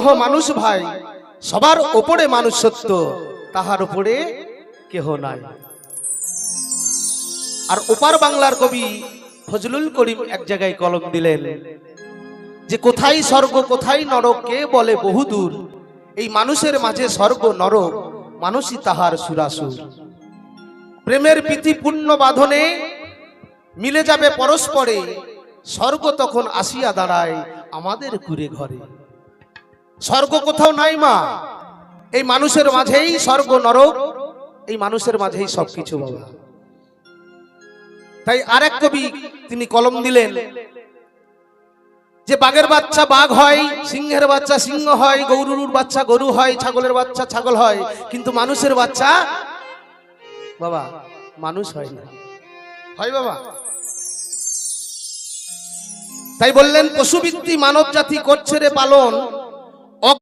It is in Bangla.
হো মানুষ ভাই, সবার উপরে মানুষ সত্য, তাহার উপরে কেহ নাই। আর ওপার বাংলার কবি ফজলুল করিম এক জায়গায় কলম দিলেন যে কোথায় স্বর্গ কোথায় নরক কে বলে বহুদূর, এই মানুষের মাঝে স্বর্গ নরক মানুষই তাহার সুরাসুর। প্রেমের প্রীতিপূর্ণ বাঁধনে মিলে যাবে পরস্পরে, স্বর্গ তখন আসিয়া দাঁড়ায় আমাদের কুড়ে ঘরে। স্বর্গ কোথাও নাই মা, এই মানুষের মাঝেই স্বর্গ নরক, এই মানুষের মাঝেই সবকিছু বাবা। তাই আরেক কবি তিনি কলম দিলেন যে বাঘের বাচ্চা বাঘ হয়, সিংহের বাচ্চা সিংহ হয়, গরুর বাচ্চা গরু হয়, ছাগলের বাচ্চা ছাগল হয়, কিন্তু মানুষের বাচ্চা বাবা মানুষ হয় না, হয় বাবা। তাই বললেন পশুবৃত্তি মানব জাতি করছে রে পালন,